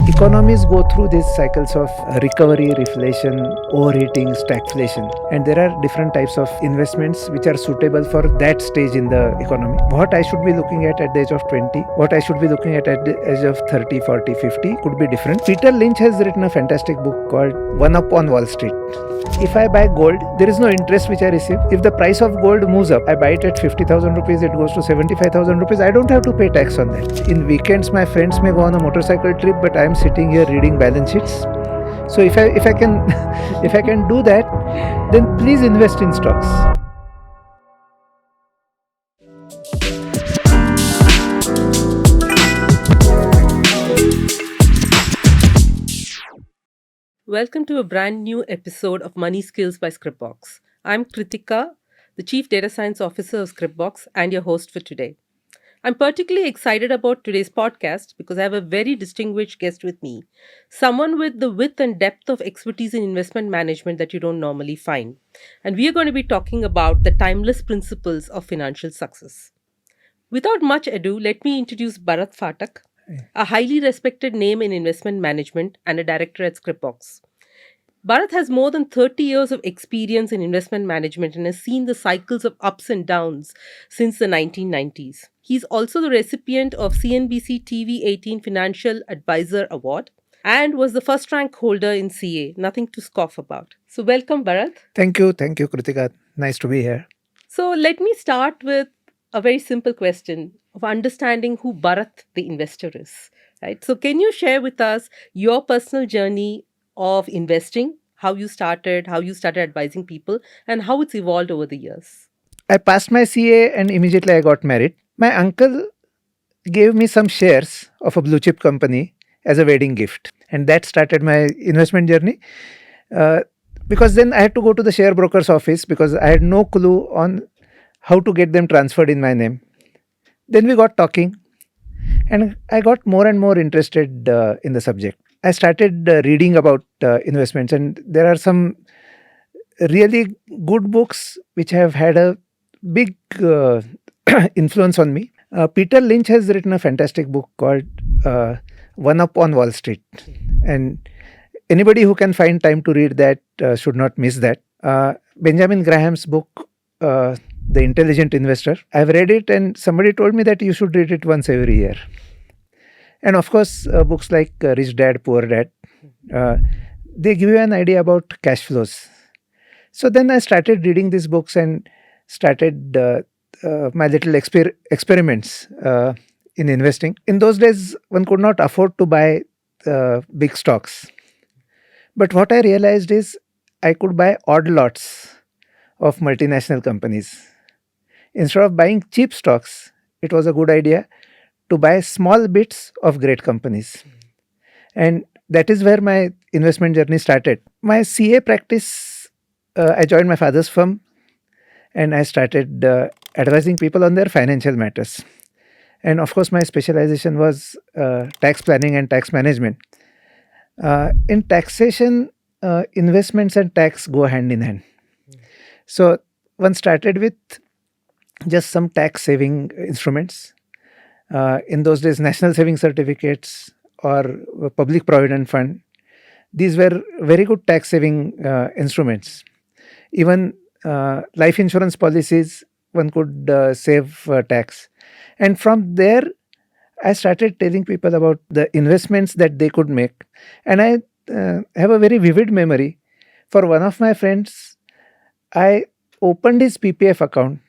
Economies go through these cycles of recovery, reflation, overheating, stagflation, and there are different types of investments which are suitable for that stage in the economy. What I should be looking at the age of 20, what I should be looking at the age of 30, 40, 50 could be different. Peter Lynch has written a fantastic book called One Up on Wall Street. If I buy gold, there is no interest which I receive. If the price of gold moves up, I buy it at 50,000 rupees, it goes to 75,000 rupees. I don't have to pay tax on that. In weekends, my friends may go on a motorcycle trip, but I am sitting here reading balance sheets. So if I can if I can do that, then please invest in stocks. Welcome to a brand new episode of MoneySkills by Scripbox. I'm Kritika, the Chief Data Science Officer of Scripbox and your host for today. I'm particularly excited about today's podcast because I have a very distinguished guest with me, someone with the width and depth of expertise in investment management that you don't normally find. And we are going to be talking about the timeless principles of financial success. Without much ado, let me introduce Bharat Phatak, a highly respected name in investment management and a director at Scripbox. Bharat has more than 30 years of experience in investment management and has seen the cycles of ups and downs since the 1990s. He's also the recipient of CNBC TV 18 Financial Advisor Award and was the first rank holder in CA. Nothing to scoff about. So, welcome, Bharat. Thank you, Kritika. Nice to be here. So, let me start with a very simple question of understanding who Bharat the investor is. Right? So, can you share with us your personal journey of investing, how you started advising people, and how it's evolved over the years? I passed my CA and immediately I got married. My uncle gave me some shares of a blue chip company as a wedding gift, and that started my investment journey. Because then I had to go to the share broker's office because I had no clue on how to get them transferred in my name. Then we got talking, and I got more and more interested in the subject. I started reading about investments, and there are some really good books which have had a big influence on me. Peter Lynch has written a fantastic book called One Up on Wall Street, and anybody who can find time to read that should not miss that. Benjamin Graham's book, The Intelligent Investor, I've read it, and somebody told me that you should read it once every year. And of course, books like Rich Dad, Poor Dad, they give you an idea about cash flows. So then I started reading these books and started my little experiments in investing. In those days, one could not afford to buy big stocks. But what I realized is I could buy odd lots of multinational companies. Instead of buying cheap stocks, it was a good idea to buy small bits of great companies. And that is where my investment journey started. My CA practice, I joined my father's firm and I started advising people on their financial matters. And of course, my specialization was tax planning and tax management. In taxation, investments and tax go hand in hand. So one started with just some tax saving instruments. In those days, national saving certificates or public provident fund, these were very good tax saving instruments. Even life insurance policies, one could save tax. And from there, I started telling people about the investments that they could make. And I have a very vivid memory. For one of my friends, I opened his PPF account,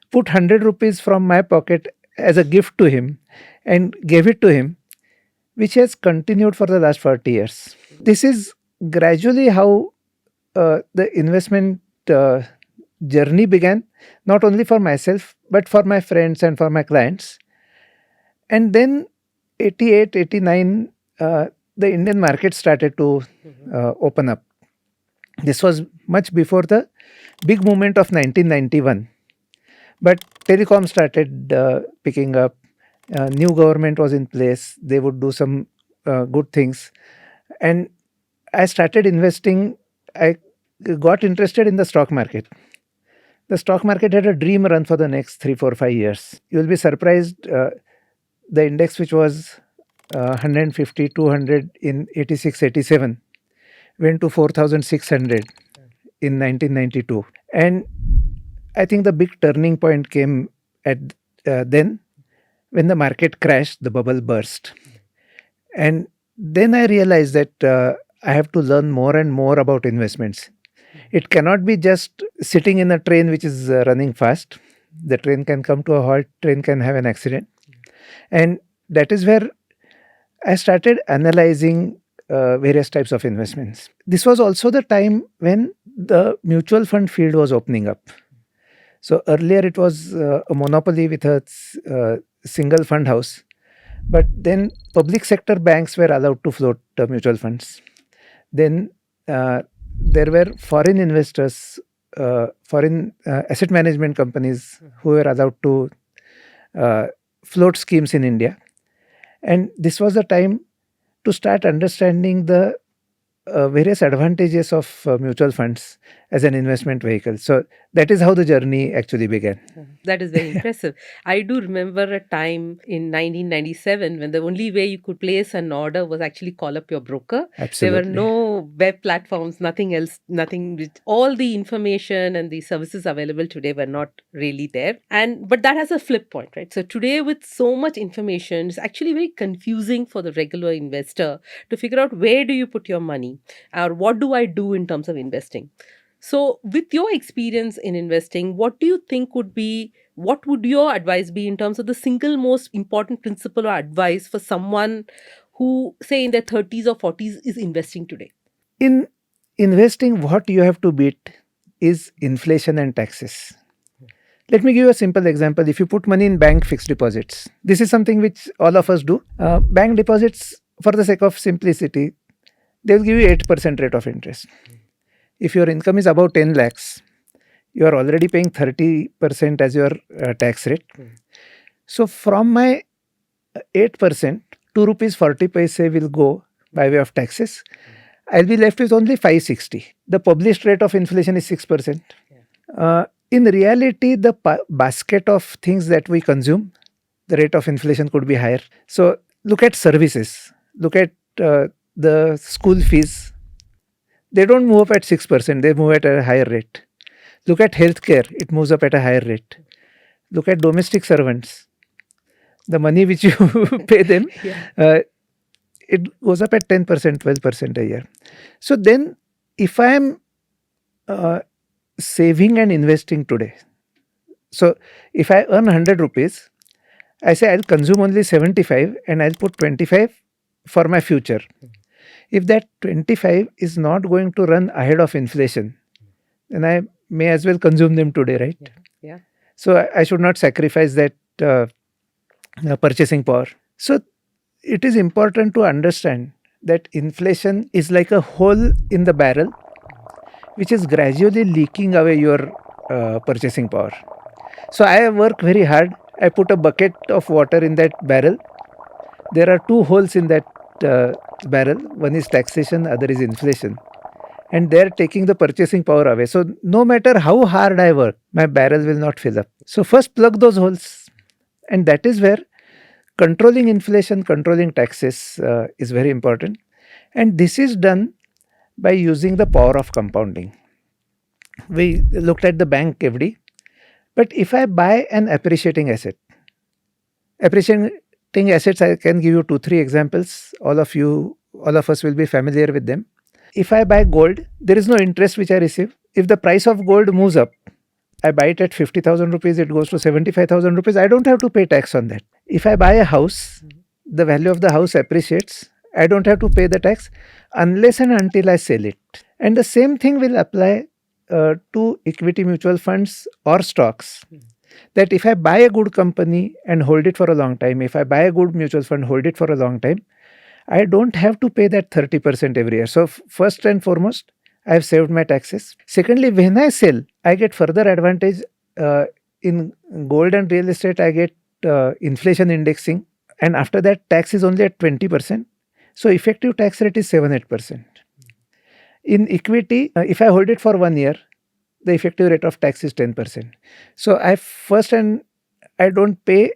put 100 rupees from my pocket as a gift to him and gave it to him, which has continued for the last 40 years. This is gradually how the investment journey began, not only for myself, but for my friends and for my clients. And then 88, 89, the Indian market started to open up. This was much before the big movement of 1991. But telecom started picking up. New government was in place. They would do some good things. And I started investing. I got interested in the stock market. The stock market had a dream run for the next 3, 4, 5 years. You will be surprised. The index, which was 150, 200 in 86, 87, went to 4,600 in 1992. And I think the big turning point came at then when the market crashed, the bubble burst. And then I realized that I have to learn more and more about investments. It cannot be just sitting in a train which is running fast. The train can come to a halt, train can have an accident. And that is where I started analyzing various types of investments. This was also the time when the mutual fund field was opening up. So earlier it was a monopoly with a single fund house, but then public sector banks were allowed to float mutual funds. Then there were foreign investors, foreign asset management companies who were allowed to float schemes in India. And this was the time to start understanding the various advantages of mutual funds as an investment vehicle. So that is how the journey actually began. That is very impressive. I do remember a time in 1997 when the only way you could place an order was actually call up your broker. Absolutely. There were no web platforms, nothing else, nothing. All the information and the services available today were not really there. But that has a flip point, right? So today, with so much information, it's actually very confusing for the regular investor to figure out where do you put your money or what do I do in terms of investing. So, with your experience in investing, what do you think what would your advice be in terms of the single most important principle or advice for someone who, say, in their 30s or 40s is investing today? In investing, what you have to beat is inflation and taxes. Let me give you a simple example. If you put money in bank fixed deposits, this is something which all of us do. Bank deposits, for the sake of simplicity, they will give you 8% rate of interest. If your income is above 10 lakhs, you are already paying 30% as your tax rate. So from my 8%, 2 rupees 40 paise will go by way of taxes. I'll be left with only 560. The published rate of inflation is 6%. In reality, the basket of things that we consume, the rate of inflation could be higher. So look at services. Look at the school fees. They don't move up at 6%, they move at a higher rate. Look at healthcare, it moves up at a higher rate. Look at domestic servants. The money which you pay them, it goes up at 10%, 12% a year. So then, if I am saving and investing today, so if I earn 100 rupees, I say I'll consume only 75 and I'll put 25 for my future. If that 25 is not going to run ahead of inflation, then I may as well consume them today, right? Yeah. So I should not sacrifice that purchasing power. So it is important to understand that inflation is like a hole in the barrel which is gradually leaking away your purchasing power. So I work very hard. I put a bucket of water in that barrel. There are two holes in that barrel. One is taxation, other is inflation. And they're taking the purchasing power away. So no matter how hard I work, my barrel will not fill up. So first plug those holes. And that is where controlling inflation, controlling taxes is very important. And this is done by using the power of compounding. We looked at the bank FD. But if I buy an appreciating asset, appreciating assets, I can give you 2-3 examples. All of us will be familiar with them. If I buy gold, there is no interest which I receive. If the price of gold moves up, I buy it at 50,000 rupees, it goes to 75,000 rupees. I don't have to pay tax on that. If I buy a house, the value of the house appreciates. I don't have to pay the tax unless and until I sell it. And the same thing will apply to equity mutual funds or stocks. That if I buy a good company and hold it for a long time, if I buy a good mutual fund, hold it for a long time, I don't have to pay that 30% every year. So first and foremost, I have saved my taxes. Secondly, when I sell, I get further advantage. In gold and real estate, I get inflation indexing. And after that, tax is only at 20%. So effective tax rate is 7-8%. In equity, if I hold it for 1 year, the effective rate of tax is 10%. So I don't pay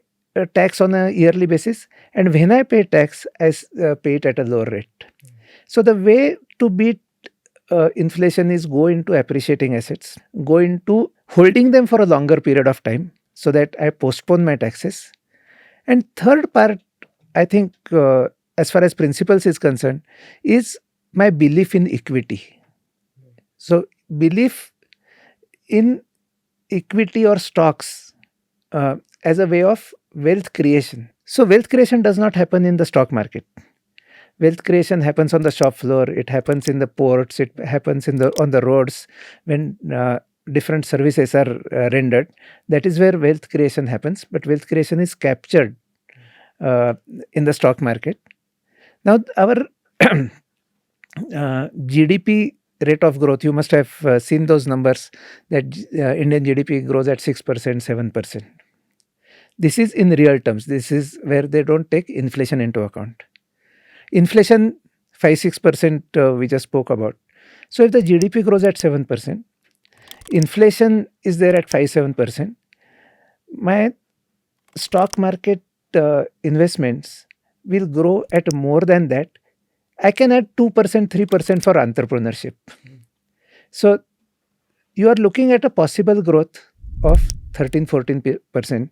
tax on a yearly basis, and when I pay tax, I pay it at a lower rate. So the way to beat inflation is go into appreciating assets, go into holding them for a longer period of time so that I postpone my taxes. And third part, I think, as far as principles is concerned, is my belief in equity. So belief in equity or stocks as a way of wealth creation. So wealth creation does not happen in the stock market. Wealth creation happens on the shop floor. It happens in the ports. It happens on the roads when different services are rendered. That is where wealth creation happens. But wealth creation is captured in the stock market. Now, our GDP rate of growth, you must have seen those numbers that Indian GDP grows at 6%, 7%. This is in real terms. This is where they don't take inflation into account. Inflation 5-6% we just spoke about. So if the GDP grows at 7%, inflation is there at 5-7%, my stock market investments will grow at more than that. I can add 2%, 3% for entrepreneurship. So you are looking at a possible growth of 13-14%.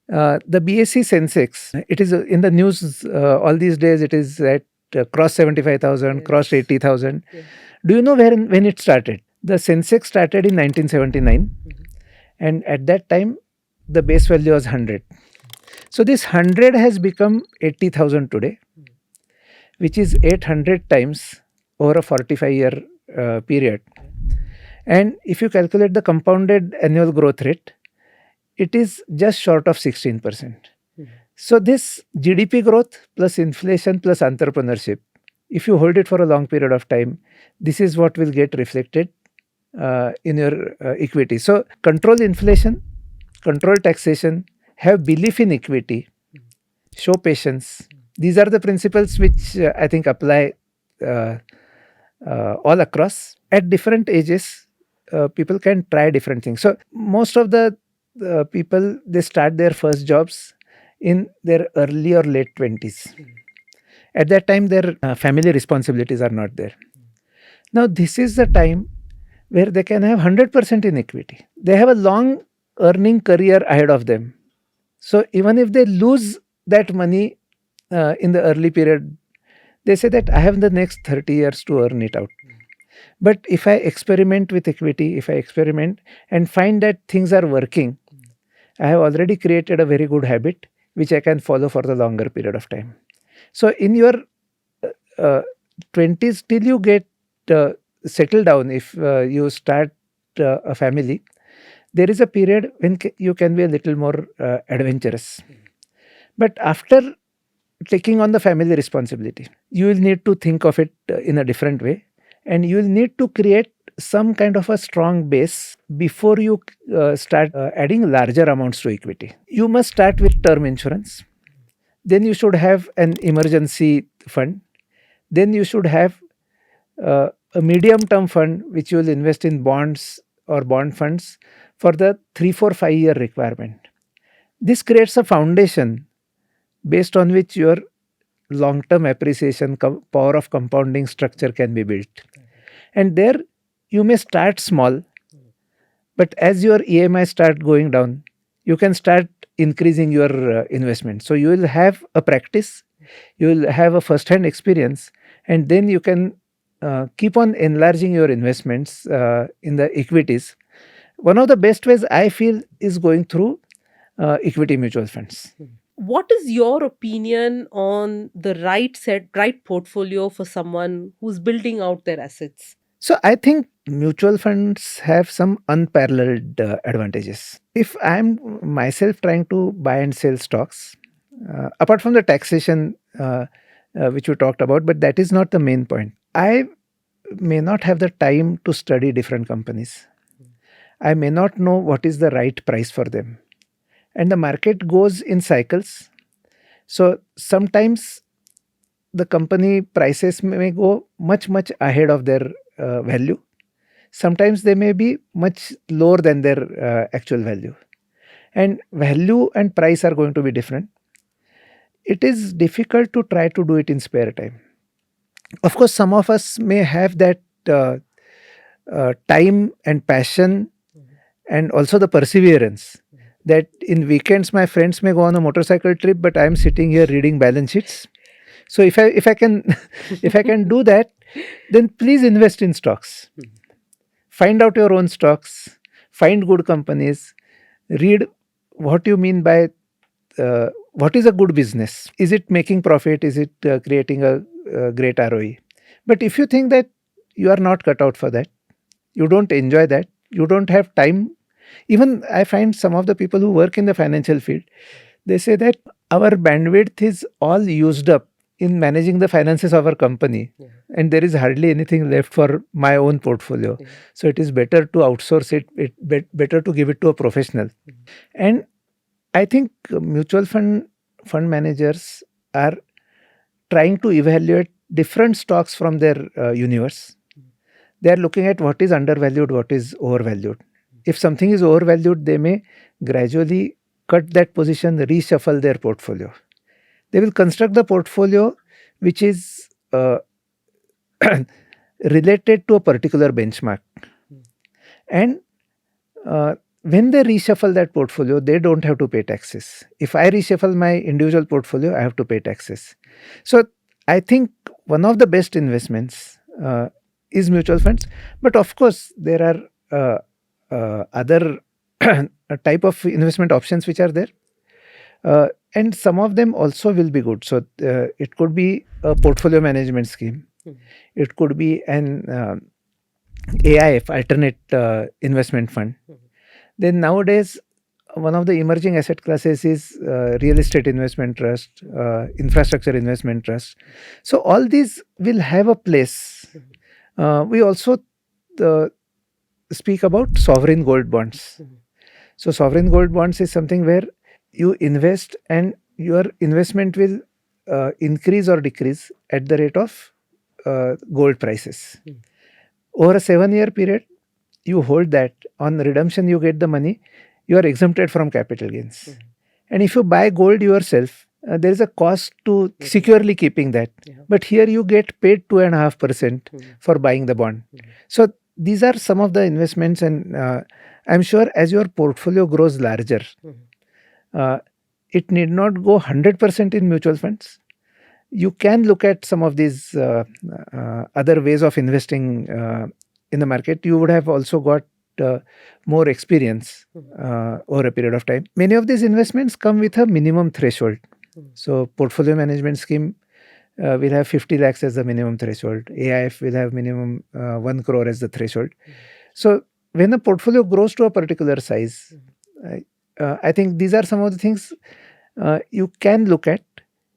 The BSE Sensex, it is in the news all these days. It is at cross 75,000, cross 80,000. Do you know when it started? The Sensex started in 1979, and at that time the base value was 100. So this 100 has become 80,000 today, which is 800 times over a 45-year period. And if you calculate the compounded annual growth rate, it is just short of 16%. So this GDP growth plus inflation plus entrepreneurship, if you hold it for a long period of time, this is what will get reflected in your equity. So control inflation, control taxation, have belief in equity, show patience. These are the principles which I think apply all across. At different ages, people can try different things. So most of the people, they start their first jobs in their early or late 20s. At that time, their family responsibilities are not there. Now, this is the time where they can have 100% in equity. They have a long earning career ahead of them. So even if they lose that money in the early period, they say that I have the next 30 years to earn it out. But if I experiment with equity, if I experiment and find that things are working, I have already created a very good habit which I can follow for the longer period of time. So in your 20s, till you get settled down, if you start a family, there is a period when you can be a little more adventurous. But after taking on the family responsibility, you will need to think of it in a different way, and you will need to create some kind of a strong base before you start adding larger amounts to equity. You must start with term insurance. Then you should have an emergency fund. Then you should have a medium term fund which you will invest in bonds or bond funds for the 3, 4, 5 year requirement. This creates a foundation based on which your long term appreciation, power of compounding structure can be built. And there you may start small, but as your EMI start going down, you can start increasing your investment. So you will have a practice, you will have a first hand experience, and then you can keep on enlarging your investments in the equities. One of the best ways I feel is going through equity mutual funds. What is your opinion on the right portfolio for someone who's building out their assets? So I think mutual funds have some unparalleled advantages. If I'm myself trying to buy and sell stocks, apart from the taxation which we talked about, but that is not the main point. I may not have the time to study different companies. I may not know what is the right price for them. And the market goes in cycles. So sometimes the company prices may go much, much ahead of their value. Sometimes they may be much lower than their actual value. and value and price are going to be different. It is difficult to try to do it in spare time. Of course, some of us may have that time and passion and also the perseverance that in weekends my friends may go on a motorcycle trip, but I am sitting here reading balance sheets. So if I can if I can do that, then please invest in stocks. Find out your own stocks, find good companies, read what you mean by what is a good business. Is it making profit? Is it creating a great ROE? But if you think that you are not cut out for that, you don't enjoy that, you don't have time. Even I find some of the people who work in the financial field, they say that our bandwidth is all used up in managing the finances of our company, and there is hardly anything left for my own portfolio. So it is better to outsource it, better to give it to a professional. And I think mutual fund managers are trying to evaluate different stocks from their universe. They are looking at what is undervalued, what is overvalued. If something is overvalued, they may gradually cut that position, reshuffle their portfolio. They will construct the portfolio which is related to a particular benchmark. And when they reshuffle that portfolio, they don't have to pay taxes. If I reshuffle my individual portfolio, I have to pay taxes. So I think one of the best investments is mutual funds. But of course, there are other type of investment options which are there. And some of them also will be good. So it could be a portfolio management scheme. It could be an AIF, alternate investment fund. Then nowadays, one of the emerging asset classes is real estate investment trust, infrastructure investment trust. So all these will have a place. We also speak about sovereign gold bonds. So sovereign gold bonds is something where you invest and your investment will increase or decrease at the rate of gold prices. Over a 7-year period, you hold that. On redemption, you get the money. You are exempted from capital gains. And if you buy gold yourself, there is a cost to securely keeping that. But here you get paid 2.5% for buying the bond. So these are some of the investments, and I'm sure as your portfolio grows larger, it need not go 100% in mutual funds. You can look at some of these other ways of investing in the market. You would have also got more experience over a period of time. Many of these investments come with a minimum threshold. So portfolio management scheme will have 50 lakhs as the minimum threshold. AIF will have minimum 1 crore as the threshold. So when a portfolio grows to a particular size, I think these are some of the things you can look at.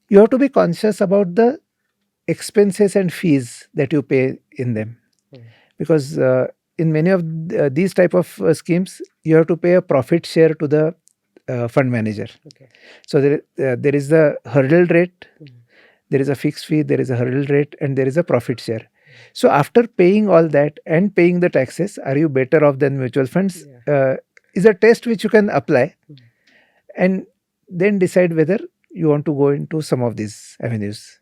You have to be conscious about the expenses and fees that you pay in them. Because in many of these type of schemes, you have to pay a profit share to the fund manager. So there is the hurdle rate, there is a fixed fee, there is a hurdle rate, and there is a profit share. So after paying all that and paying the taxes, are you better off than mutual funds? Is a test which you can apply and then decide whether you want to go into some of these avenues.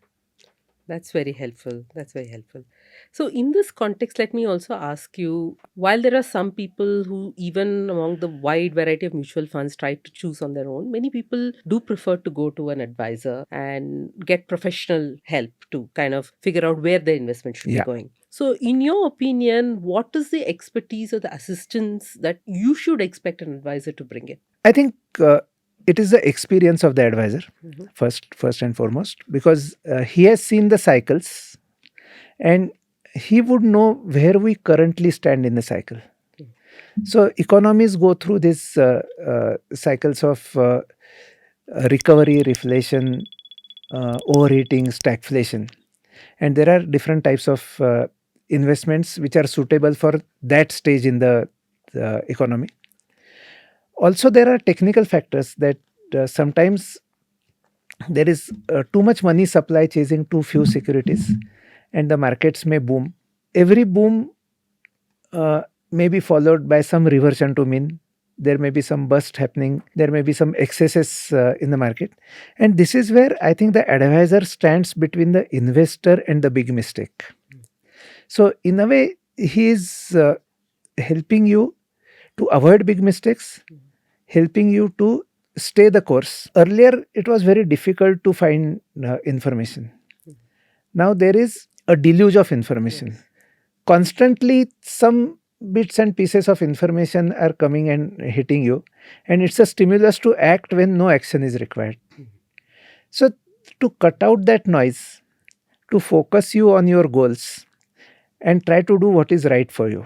That's very helpful. That's very helpful. So, in this context, let me also ask you, while there are some people who, even among the wide variety of mutual funds, try to choose on their own, many people do prefer to go to an advisor and get professional help to kind of figure out where their investment should be going. So, in your opinion, what is the expertise or the assistance that you should expect an advisor to bring in? I think it is the experience of the advisor, first and foremost, because he has seen the cycles and he would know where we currently stand in the cycle. So economies go through these cycles of recovery, reflation, overheating, stagflation. And there are different types of investments which are suitable for that stage in the economy. Also, there are technical factors that sometimes there is too much money supply chasing too few securities and the markets may boom. Every boom may be followed by some reversion to mean. there may be some bust happening, there may be some excesses in the market. And this is where I think the advisor stands between the investor and the big mistake. So in a way, he is helping you to avoid big mistakes, helping you to stay the course. Earlier, it was very difficult to find information. Now there is a deluge of information. Constantly, some bits and pieces of information are coming and hitting you, and it's a stimulus to act when no action is required. So, to cut out that noise, to focus you on your goals, and try to do what is right for you.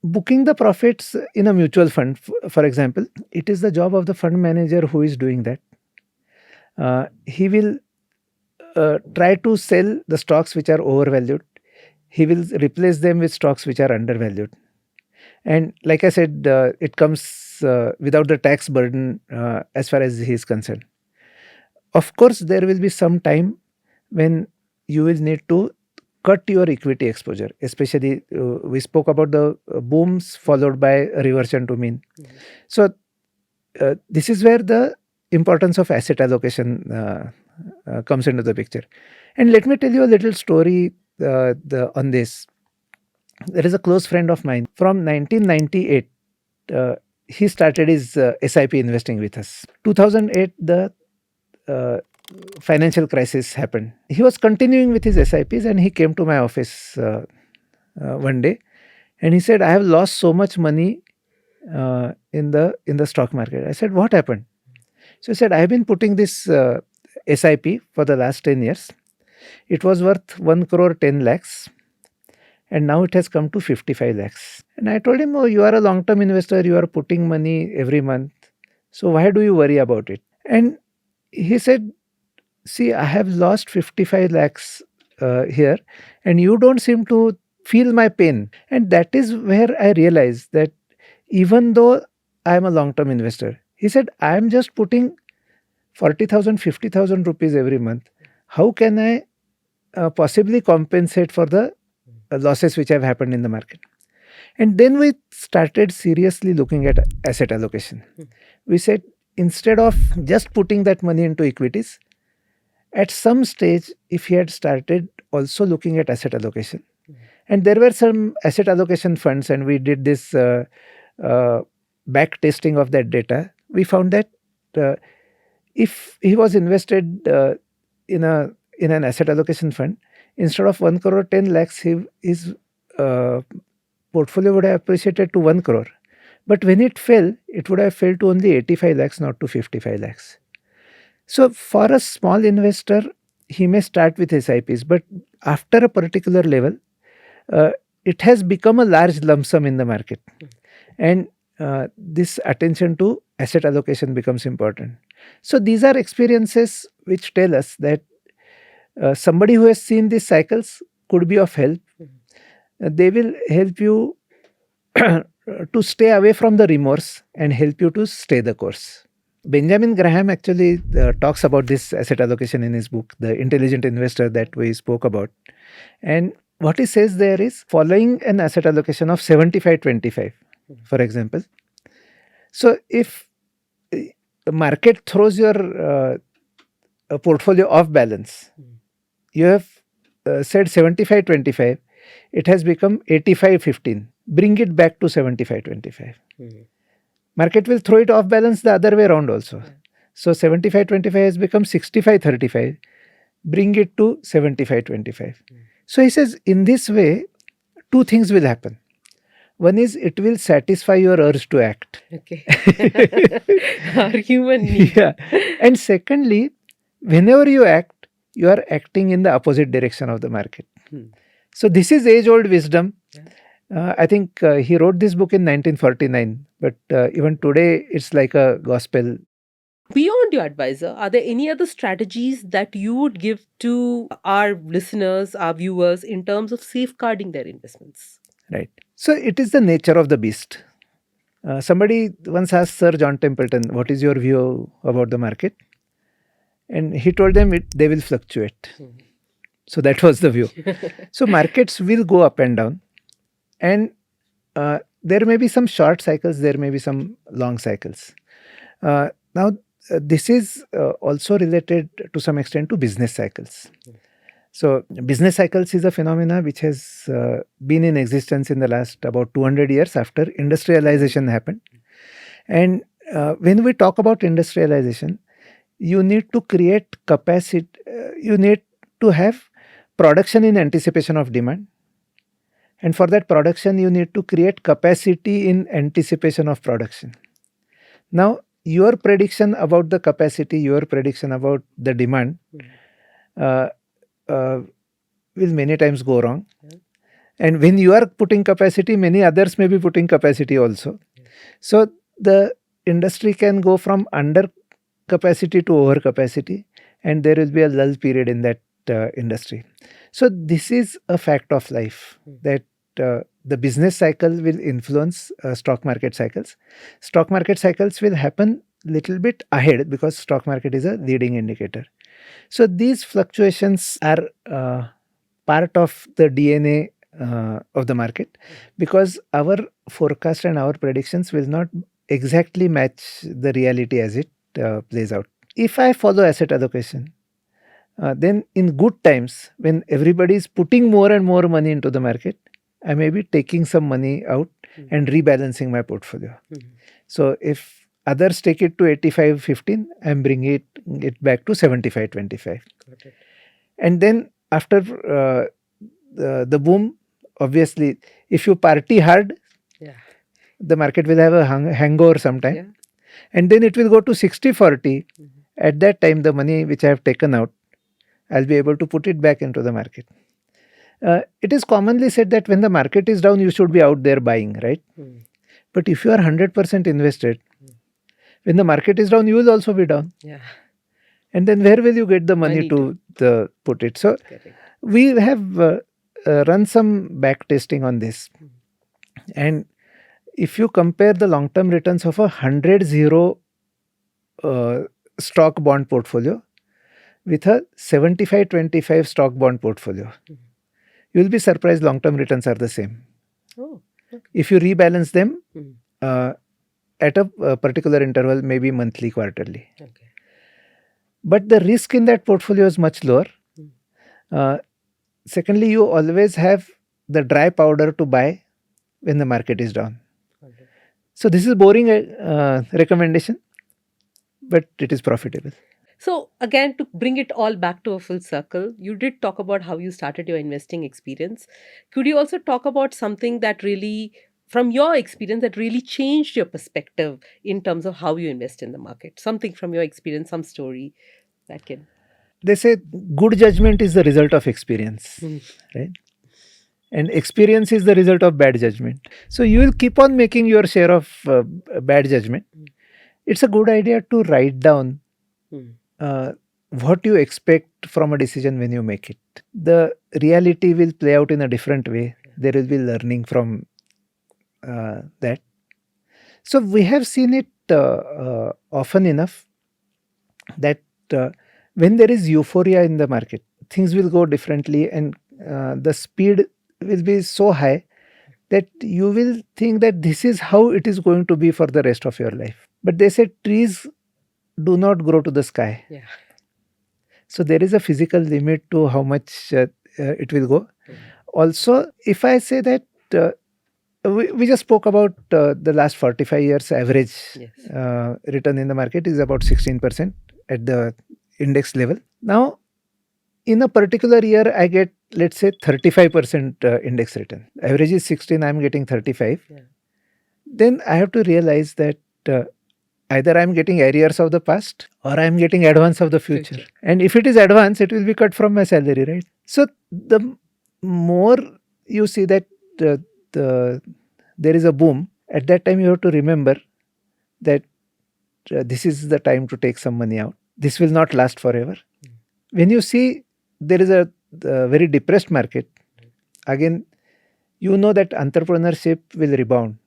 Booking the profits in a mutual fund, for example, it is the job of the fund manager who is doing that. He will try to sell the stocks which are overvalued. He will replace them with stocks which are undervalued. And like I said, it comes without the tax burden as far as he is concerned. Of course, there will be some time when you will need to cut your equity exposure. Especially, we spoke about the booms followed by a reversion to mean. So, this is where the importance of asset allocation comes into the picture. And let me tell you a little story on this. There is a close friend of mine from 1998. He started his SIP investing with us. 2008, the financial crisis happened. He was continuing with his SIPs, and he came to my office one day, and he said, "I have lost so much money in the stock market." I said, "What happened?" So he said, "I have been putting this SIP for the last 10 years. It was worth 1 crore 10 lakhs, and now it has come to 55 lakhs." And I told him, "Oh, you are a long-term investor. You are putting money every month. So why do you worry about it?" And he said, "See, I have lost 55 lakhs here, and you don't seem to feel my pain." And that is where I realized that even though I am a long-term investor, he said, "I am just putting 40,000, 50,000 rupees every month. How can I possibly compensate for the losses which have happened in the market?" And then we started seriously looking at asset allocation. We said, instead of just putting that money into equities, at some stage, if he had started also looking at asset allocation, and there were some asset allocation funds, and we did this back testing of that data, we found that if he was invested in an asset allocation fund, instead of 1 crore 10 lakhs, his portfolio would have appreciated to 1 crore. But when it fell, it would have fell to only 85 lakhs, not to 55 lakhs. So for a small investor, he may start with SIPs, but after a particular level, it has become a large lump sum in the market. And this attention to asset allocation becomes important. So these are experiences which tell us that somebody who has seen these cycles could be of help. They will help you to stay away from the remorse and help you to stay the course. Benjamin Graham actually talks about this asset allocation in his book, The Intelligent Investor, that we spoke about. And what he says there is following an asset allocation of 75-25, for example. So if the market throws your portfolio off balance, you have said 75-25, it has become 85-15. Bring it back to 75-25. Market will throw it off balance the other way around also. So 75-25 has become 65-35. Bring it to 75-25. So he says, in this way, two things will happen. One is it will satisfy your urge to act. Okay. Our human need. Yeah. And secondly, whenever you act, you are acting in the opposite direction of the market. So this is age-old wisdom. I think he wrote this book in 1949, but even today it's like a gospel. Beyond your advisor, are there any other strategies that you would give to our listeners, our viewers, in terms of safeguarding their investments? Right. So it is the nature of the beast. Somebody once asked Sir John Templeton, what is your view about the market? And he told them they will fluctuate. So that was the view. So markets will go up and down. And there may be some short cycles, there may be some long cycles. Now, this is also related to some extent to business cycles. So, business cycles is a phenomena which has been in existence in the last about 200 years after industrialization happened. And when we talk about industrialization, you need to create capacity, you need to have production in anticipation of demand. And for that production, you need to create capacity in anticipation of production. Now, your prediction about the capacity, your prediction about the demand uh, will many times go wrong. And when you are putting capacity, many others may be putting capacity also. So, the industry can go from under capacity to over capacity, and there will be a lull period in that industry. So, this is a fact of life that the business cycle will influence stock market cycles. Stock market cycles will happen little bit ahead because stock market is a leading indicator. So these fluctuations are part of the DNA of the market, because our forecast and our predictions will not exactly match the reality as it plays out. If I follow asset allocation, then in good times when everybody is putting more and more money into the market, I may be taking some money out and rebalancing my portfolio. So if others take it to 85-15, I'm bringing it back to 75-25. And then after the boom, obviously, if you party hard, the market will have a hangover sometime. And then it will go to 60-40. At that time, the money which I have taken out, I'll be able to put it back into the market. It is commonly said that when the market is down, you should be out there buying, right? But if you are 100% invested, when the market is down, you will also be down. And then where will you get the money to put it? So we have run some back testing on this. And if you compare the long-term returns of a 100-0 stock bond portfolio with a 75-25 stock bond portfolio, you will be surprised long-term returns are the same. If you rebalance them at a particular interval, maybe monthly, quarterly. But the risk in that portfolio is much lower. Secondly, you always have the dry powder to buy when the market is down. So this is boring recommendation, but it is profitable. So again, to bring it all back to a full circle, you did talk about how you started your investing experience. Could you also talk about something that really, from your experience, that really changed your perspective in terms of how you invest in the market? Something from your experience, some story that can... They say good judgment is the result of experience, right? And experience is the result of bad judgment. So you will keep on making your share of bad judgment. It's a good idea to write down what you expect from a decision when you make it. The reality will play out in a different way. There will be learning from that. So we have seen it often enough that when there is euphoria in the market, things will go differently, and the speed will be so high that you will think that this is how it is going to be for the rest of your life. But they say trees do not grow to the sky. So there is a physical limit to how much it will go. Also, if I say that we just spoke about the last 45 years average return in the market is about 16% at the index level. Now, in a particular year, I get, let's say, 35% index return. Average is 16, I'm getting 35. Then I have to realize that either I'm getting arrears of the past or I'm getting advance of the future. And if it is advance, it will be cut from my salary, right? So the more you see that there is a boom, at that time you have to remember that this is the time to take some money out. This will not last forever. When you see there is a very depressed market, again, you know that entrepreneurship will rebound.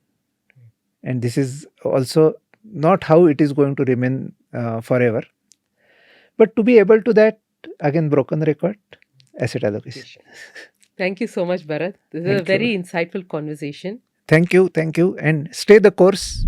And this is also not how it is going to remain forever. But to be able to that, again, broken record, asset allocation. Thank you so much, Bharat. This is a very insightful conversation. Thank you, and stay the course.